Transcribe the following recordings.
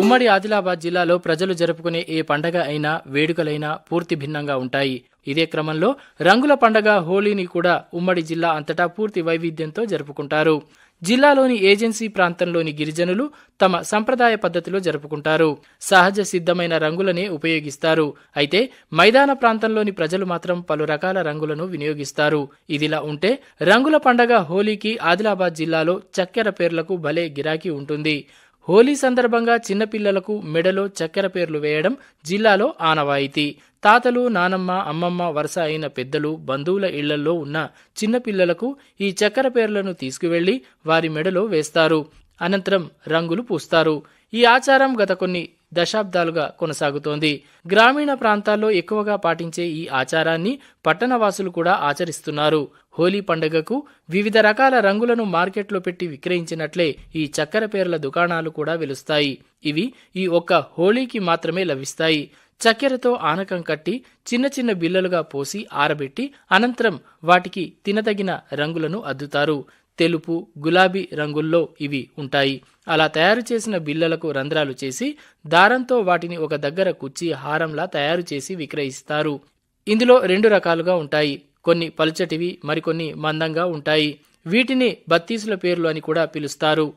ఉమ్మడి ఆదిలాబాద్ జిల్లాలో ప్రజలు జరుపుకునే ఏ పండగ అయినా వేడుకలైనా పూర్తి భిన్నంగా ఉంటాయి. ఇదే క్రమంలో రంగుల పండగ హోలీని కూడా ఉమ్మడి జిల్లా అంతటా పూర్తి వైవిధ్యంతో జరుపుకుంటారు. జిల్లాలోని ఏజెన్సీ ప్రాంతంలోని గిరిజనులు తమ సంప్రదాయ పద్ధతిలో జరుపుకుంటారు. సహజ సిద్ధమైన రంగులనే ఉపయోగిస్తారు. అయితే మైదాన ప్రాంతంలోని ప్రజలు మాత్రం పలు రకాల రంగులను వినియోగిస్తారు. ఇదిలా ఉంటే రంగుల పండగ హోలీకి ఆదిలాబాద్ జిల్లాలో చక్కెర పేర్లకు భలే గిరాకీ ఉంటుంది. హోలీ సందర్భంగా చిన్నపిల్లలకు మెడలో చక్కెర పేర్లు వేయడం జిల్లాలో ఆనవాయితీ. తాతలు, నానమ్మ, అమ్మమ్మ వరుస అయిన పెద్దలు బంధువుల ఇళ్లల్లో ఉన్న చిన్నపిల్లలకు ఈ చక్కెర పేర్లను తీసుకువెళ్లి వారి మెడలో వేస్తారు. అనంతరం రంగులు పూస్తారు. ఈ ఆచారం గత కొన్ని దశాబ్దాలుగా కొనసాగుతోంది. గ్రామీణ ప్రాంతాల్లో ఎక్కువగా పాటించే ఈ ఆచారాన్ని పట్టణవాసులు కూడా ఆచరిస్తున్నారు. హోలీ పండుగకు వివిధ రకాల రంగులను మార్కెట్లో పెట్టి విక్రయించినట్లే ఈ చక్కెర పేర్ల దుకాణాలు కూడా వెలుస్తాయి. ఇవి ఈ ఒక్క హోలీకి మాత్రమే లభిస్తాయి. చక్కెరతో ఆనకం కట్టి చిన్న చిన్న బిళ్ళలుగా పోసి ఆరబెట్టి అనంతరం వాటికి తినదగిన రంగులను అద్దుతారు. తెలుపు, గులాబీ రంగుల్లో ఇవి ఉంటాయి. అలా తయారు చేసిన బిళ్ళలకు రంధ్రాలు చేసి దారంతో వాటిని ఒక దగ్గర కుచ్చి హారంలా తయారు చేసి విక్రయిస్తారు. ఇందులో 2 రకాలుగా ఉంటాయి. కొన్ని పలుచటివి, మరికొన్ని మందంగా ఉంటాయి. వీటిని బత్తీసుల పేర్లు అని కూడా పిలుస్తారు.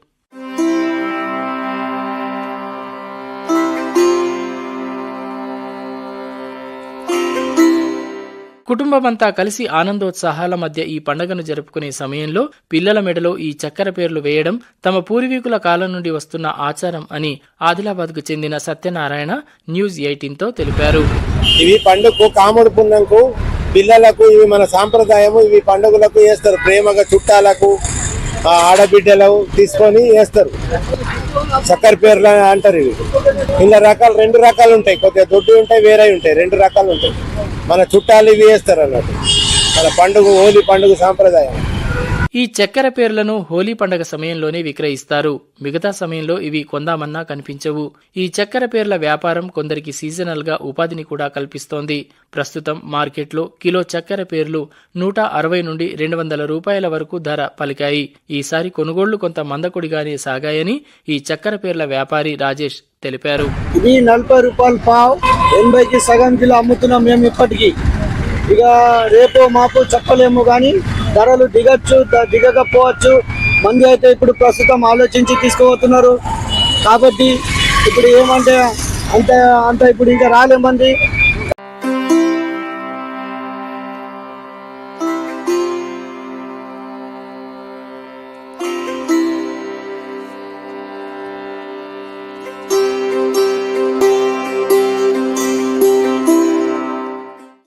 కుటుంబమంతా కలిసి ఆనందోత్సాహాల మధ్య ఈ పండుగను జరుపుకునే సమయంలో పిల్లల మెడలో ఈ చక్కెర పేర్లు వేయడం తమ పూర్వీకుల కాలం నుండి వస్తున్న ఆచారం అని ఆదిలాబాద్కు చెందిన సత్యనారాయణ న్యూస్ 18తో తెలిపారు. ఇవి పండుగకు కాముడు పుణ్యంకు పిల్లలకు ఇవి మన సాంప్రదాయము. ఇవి పండుగలకు వేస్తారు. ప్రేమగా చుట్టాలకు ఆడబిడ్డలు తీసుకొని వేస్తారు. చక్కెర పేర్లు అంటారు. ఇవి ఇలా రకాలు 2 రకాలు ఉంటాయి. కొద్దిగా దొడ్డు ఉంటాయి, వేరే ఉంటాయి. 2 రకాలు ఉంటాయి. మన చుట్టాలు ఇవి వేస్తారు అన్నట్టు. మన పండుగ హోలీ పండుగ సాంప్రదాయం. ఈ చక్కెర పేర్లను హోలీ పండుగ సమయంలోనే విక్రయిస్తారు. మిగతా సమయంలో ఇవి కొందామన్నా కనిపించవు. ఈ చక్కెర పేర్ల వ్యాపారం కొందరికి సీజనల్ గా ఉపాధిని కూడా కల్పిస్తోంది. ప్రస్తుతం మార్కెట్లో కిలో చక్కెర పేర్లు 160 నుండి 200 రూపాయల వరకు ధర పలికాయి. ఈసారి కొనుగోళ్లు కొంత మందకొడిగానే సాగాయని ఈ చక్కెర పేర్ల వ్యాపారి రాజేష్ తెలిపారు. ఇది 40 రూపాయలు పావు, 80కి సగం కిలో అమ్ముతున్నాం మేము ఇప్పటికీ. ఇక రేపు మాపు చెప్పలేము, కానీ ధరలు దిగచ్చు, దిగకపోవచ్చు. మంది అయితే ఇప్పుడు ప్రస్తుతం ఆలోచించి తీసుకుపోతున్నారు. కాబట్టి ఇప్పుడు ఏమంటే అంత ఇప్పుడు ఇంకా రాలే మంది.